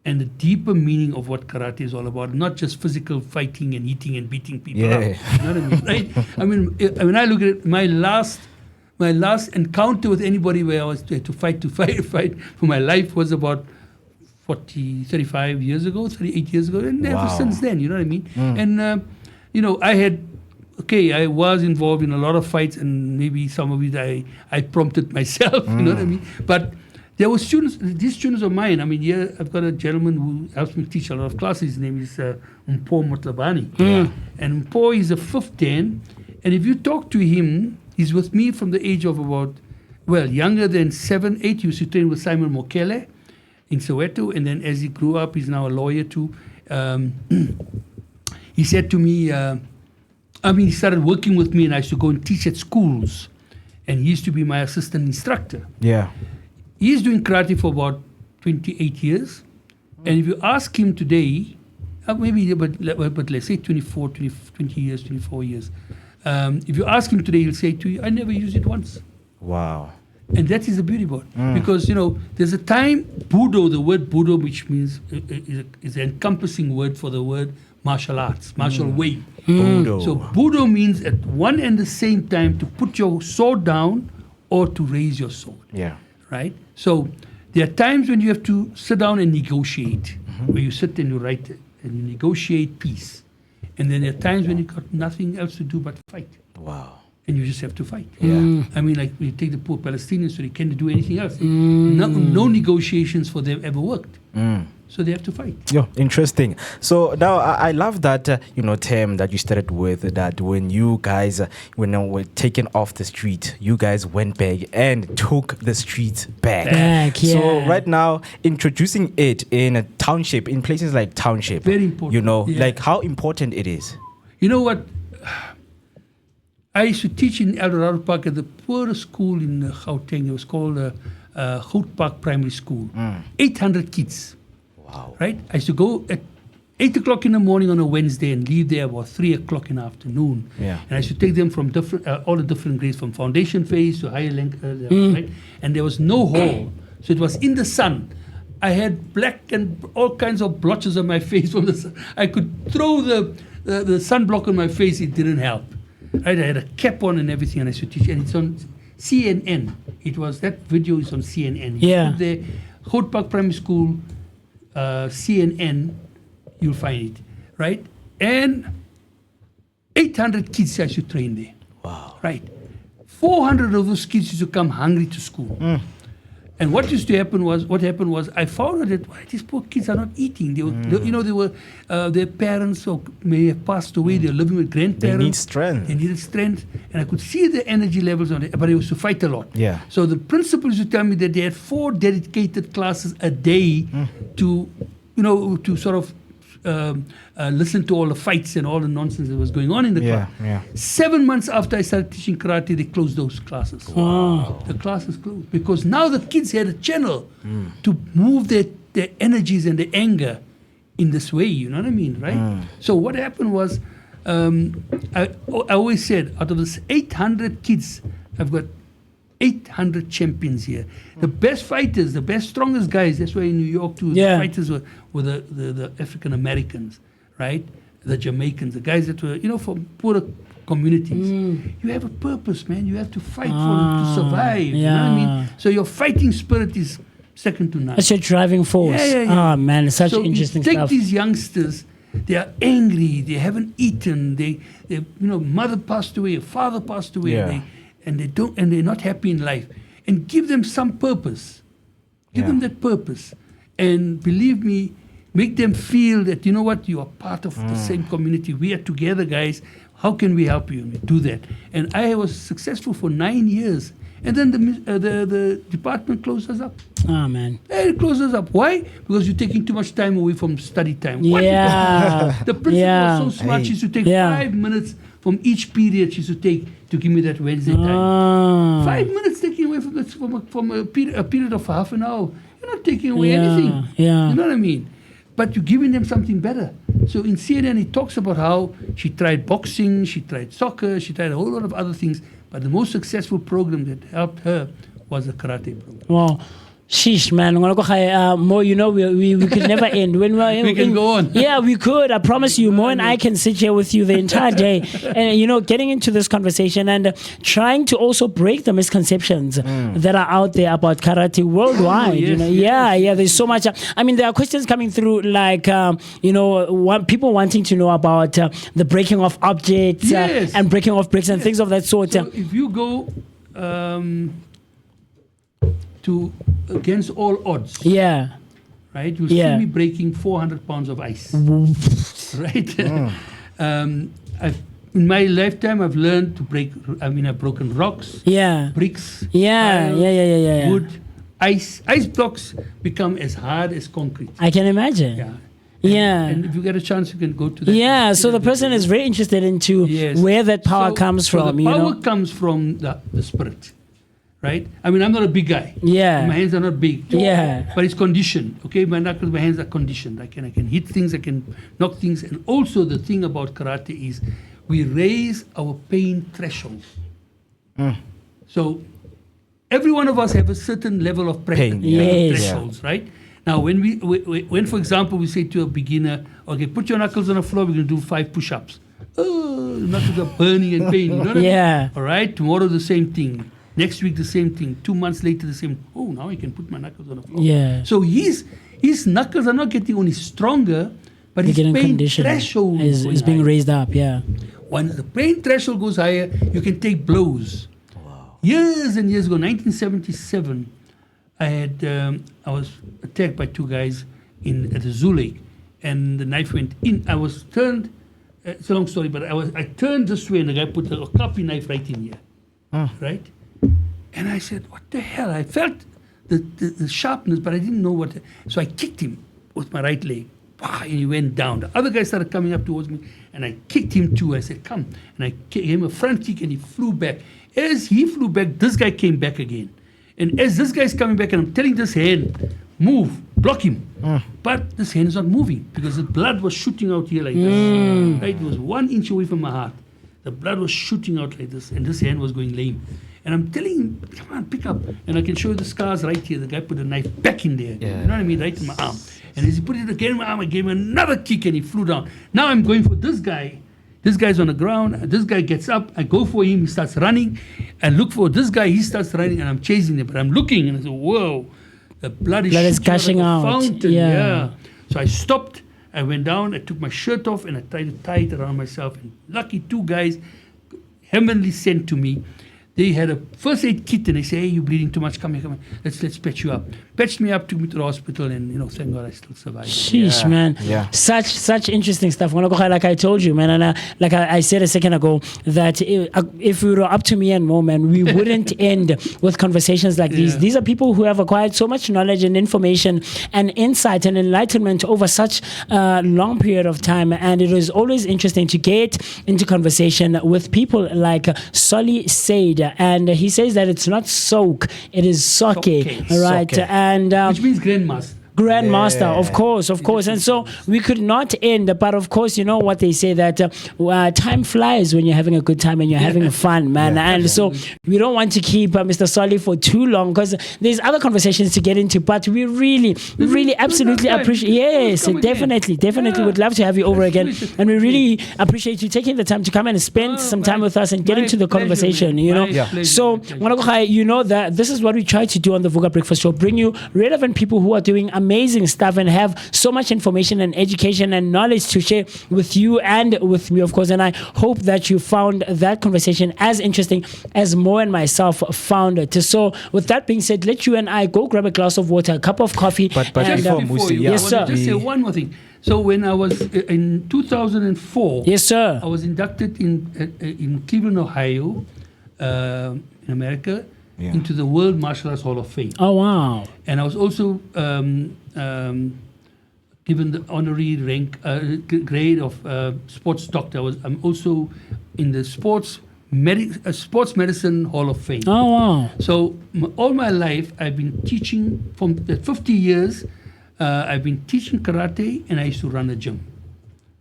and the deeper meaning of what karate is all about, not just physical fighting and hitting and beating people up. You know what I mean? Right? I mean, when I look at it, my last encounter with anybody where I was to fight for my life was about 35 years ago, 38 years ago, and ever since then, you know what I mean? And, I was involved in a lot of fights, and maybe some of it I prompted myself, you know what I mean? But there were these students of mine. I mean, here I've got a gentleman who helps me teach a lot of classes. His name is Mpo Motlabani. And Mpo is a 5th Dan, and if you talk to him, he's with me from the age of about, younger than 7, 8. He used to train with Simon Mokele in Soweto, and then as he grew up, he's now a lawyer too. He said to me, he started working with me, and I used to go and teach at schools, and he used to be my assistant instructor. Yeah. He's doing karate for about 28 years, and if you ask him today, but let's say 20 years, 24 years, if you ask him today, he'll say to you, I never used it once. Wow. And that is the beauty about it. Because, there's a time, Budo, the word Budo, which means is an encompassing word for the word martial arts, martial way. Budo. So Budo means at one and the same time to put your sword down or to raise your sword. Yeah. Right? So there are times when you have to sit down and negotiate, where you sit and you write and you negotiate peace. And then there are times when you've got nothing else to do but fight. Wow. And you just have to fight. Yeah. I mean, like, you take the poor Palestinians, so they can't do anything else. No negotiations for them ever worked. So they have to fight. Yeah, interesting. So now I love that term that you started with, that when you guys were taken off the street, you guys went back and took the streets back. So right now, introducing it in a township, in places like township, very important. Like how important it is. You know what? I used to teach in El Dorado Park at the poorest school in Gauteng. It was called Hout Park Primary School. 800 kids. Wow. Right? I used to go at 8 o'clock in the morning on a Wednesday and leave there about 3 o'clock in the afternoon. Yeah. And I used to take them from different, all the different grades, from foundation phase to higher length, right? And there was no hall. So it was in the sun. I had black and all kinds of blotches on my face from the sun. I could throw the sunblock on my face, it didn't help. Right? I had a cap on and everything, and I used to teach. And it's on CNN. That video is on CNN. You put there, Hout Park Primary School, CNN, you'll find it, right? And 800 kids I should train there. Wow. Right? 400 of those kids used to come hungry to school. And what happened was I found out that why these poor kids are not eating. Their parents may have passed away. They're living with grandparents. They need strength. They needed strength. And I could see the energy levels on it, but they used to fight a lot. Yeah. So the principal used to tell me that they had 4 dedicated classes a day to sort of listen to all the fights and all the nonsense that was going on in the class. 7 months after I started teaching karate, they closed those classes. Wow. The classes closed because now the kids had a channel to move their energies and their anger in this way. You know what I mean, right? So what happened was, I always said, out of this 800 kids, I've got 800 champions here. The best fighters, the best, strongest guys, that's why in New York too, the fighters were the African Americans, right? The Jamaicans, the guys that were, from poorer communities. You have a purpose, man. You have to fight for to survive. You know what I mean? So your fighting spirit is second to none. That's your driving force. Oh man, it's such interesting stuff. Take these youngsters, they are angry, they haven't eaten, they mother passed away, father passed away, and they're not happy in life, and give them some purpose. Give them that purpose, and believe me, make them feel that you are part of the same community. We are together, guys. How can we help you? Do that. And I was successful for 9 years, and then the department closed us up. Oh man! It closes up. Why? Because you're taking too much time away from study time. Yeah. The principal was so smart. She used to take 5 minutes from each period. She used to take to give me that Wednesday time. 5 minutes taking away from a period of half an hour. You're not taking away anything. Yeah. You know what I mean? But you're giving them something better. So in CNN, it talks about how she tried boxing, she tried soccer, she tried a whole lot of other things. But the most successful program that helped her was the karate program. Wow. Sheesh, man. Mo, we could never end. When we can go on. Yeah, we could. I promise you, Mo and I can sit here with you the entire day. And, getting into this conversation and trying to also break the misconceptions that are out there about karate worldwide. There's so much. There are questions coming through like, people wanting to know about the breaking of objects and breaking of bricks and things of that sort. So if you go to against all odds, right? You'll see me breaking 400 pounds of ice, right? In my lifetime, I've learned to break. I've broken rocks, bricks, wood, ice. Ice blocks become as hard as concrete. I can imagine. And if you get a chance, you can go to that. So the person is very interested into where that power comes from. The power comes from the spirit. Right? I'm not a big guy. My hands are not big. But it's conditioned. Okay, my hands are conditioned. I can hit things, I can knock things. And also the thing about karate is we raise our pain threshold. So every one of us have a certain level of pain thresholds, right? Now when for example we say to a beginner, okay, put your knuckles on the floor, we're gonna do 5 push-ups. Oh, knuckles are burning and pain. You know what I mean? All right, tomorrow the same thing. Next week the same thing. 2 months later the same. Oh, now I can put my knuckles on the floor. So his knuckles are not getting only stronger, but his pain threshold is being raised up. When the pain threshold goes higher, you can take blows. Wow. Years and years ago, 1977, I was attacked by 2 guys at the Zoo Lake, and the knife went in. I was turned. It's a long story, but I turned this way, and the guy put a copy knife right in here, right. And I said, what the hell? I felt the sharpness, but I didn't know what. So I kicked him with my right leg. And he went down. The other guy started coming up towards me, and I kicked him too. I said, come. And I gave him a front kick, and he flew back. As he flew back, this guy came back again. And as this guy's coming back, and I'm telling this hand, move, block him. But this hand is not moving because the blood was shooting out here like this. Right? It was 1 inch away from my heart. The blood was shooting out like this, and this hand was going lame. And I'm telling him, come on, pick up. And I can show you the scars right here. The guy put a knife back in there. You know what I mean? Right in my arm. And as he put it again in my arm, I gave him another kick and he flew down. Now I'm going for this guy. This guy's on the ground. This guy gets up. I go for him. He starts running. I look for this guy. He starts running, and I'm chasing him. But I'm looking, and I say, whoa, the blood is gushing out. Fountain. Yeah. So I stopped. I went down. I took my shirt off, and I tried to tie it around myself. And lucky 2 guys, heavenly sent to me. They had a first aid kit, and they say, hey, you're bleeding too much. Come here. Let's patch you up. Patched me up, took me to the hospital, and, thank God I still survived. Sheesh, man. Yeah. Such interesting stuff. Like I told you, man, and like I said a second ago, that if it were up to me and more, man, we wouldn't end with conversations like these. These are people who have acquired so much knowledge and information and insight and enlightenment over such a long period of time. And it is always interesting to get into conversation with people like Solly Soke. And he says that it's not soak, it is soke, right? Soke. And which means grandmaster. Grandmaster, of course. And so we could not end, but of course, you know what they say, that time flies when you're having a good time and you're having fun, man. And so we don't want to keep Mr. Solly for too long because there's other conversations to get into, but we really absolutely appreciate, yes, definitely would love to have you over again. And we really appreciate you taking the time to come and spend some time with us and get into the conversation, you know. So, you know that this is what we try to do on the Vuga Breakfast Show, bring you relevant people who are doing amazing stuff and have so much information and education and knowledge to share with you and with me, of course. And I hope that you found that conversation as interesting as Mo and myself found it. So with that being said, let you and I go grab a glass of water, a cup of coffee. But before Musi, yes, sir. I want to just say one more thing. So when I was in 2004, yes, sir, I was inducted in Cleveland, Ohio, in America, into the World Martial Arts Hall of Fame. Oh, wow. And I was also given the honorary rank grade of sports doctor. I'm also in the sports medicine Hall of Fame. Oh, wow. So all my life, I've been teaching from the 50 years. I've been teaching karate, and I used to run a gym.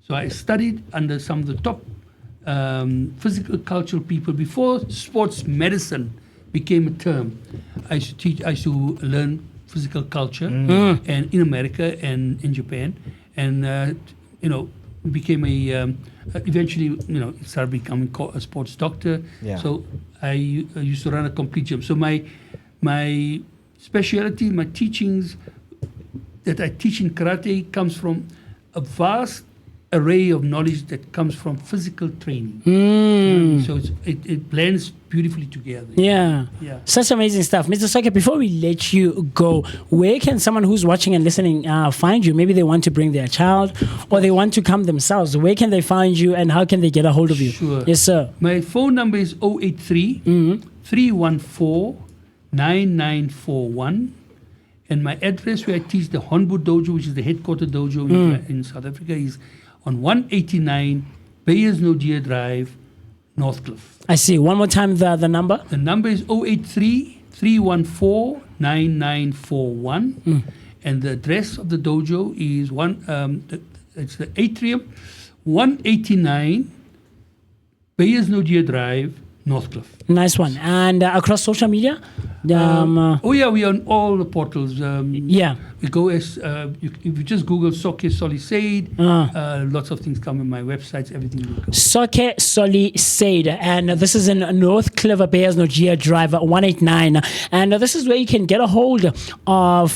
So I studied under some of the top physical cultural people before sports medicine became a term. I used to learn physical culture, and in America and in Japan, and became eventually started becoming a sports doctor. So I used to run a complete gym. So my specialty, my teachings that I teach in karate comes from a vast array of knowledge that comes from physical training. So it blends beautifully together. Yeah. Such amazing stuff. Mr. Soke, before we let you go, where can someone who's watching and listening find you? Maybe they want to bring their child or they want to come themselves. Where can they find you and how can they get a hold of you? Sure. Yes, sir. My phone number is 083 314 9941. And my address where I teach the Honbu Dojo, which is the headquarter dojo in South Africa, is on 189 Bayers Nodia Drive, Northcliffe. I see. One more time the number. The number is 083 314 9941. And the address of the dojo is it's the atrium, 189 Bayers Nodia Drive, Northcliffe. Nice one. And across social media? We are on all the portals. We go as if you just Google Sensei Solly Soke, lots of things come on my websites. Everything will come. Sensei Solly Soke, and this is in Northcliffe, Bayers Nodia Drive 189, and this is where you can get a hold of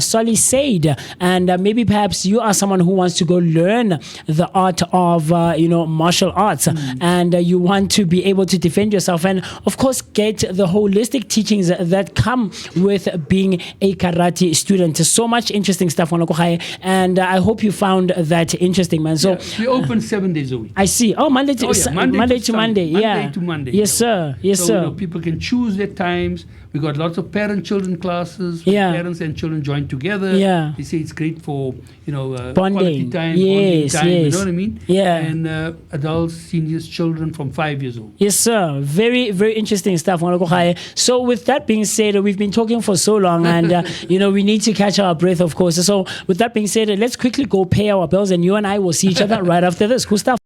Solly Soke, and maybe perhaps you are someone who wants to go learn the art of martial arts, and you want to be able to defend yourself, and of course get the holistic teachings that come with being a karate student. So much interesting stuff, and I hope you found that interesting, man. So we open 7 days a week. I see. Oh, Monday to Monday. Monday to Monday. Yes, sir. Yes, so, sir. People can choose their times. We got lots of parent-children classes. Yeah. Parents and children join together. Yeah. They say it's great for, Bonding. quality time, Yes, bonding time. yes. You know what I mean? Yeah. And adults, seniors, children from 5 years old. Yes, sir. Very, very interesting stuff. So with that being said, we've been talking for so long and, we need to catch our breath, of course. So with that being said, let's quickly go pay our bills and you and I will see each other right after this. Cool stuff.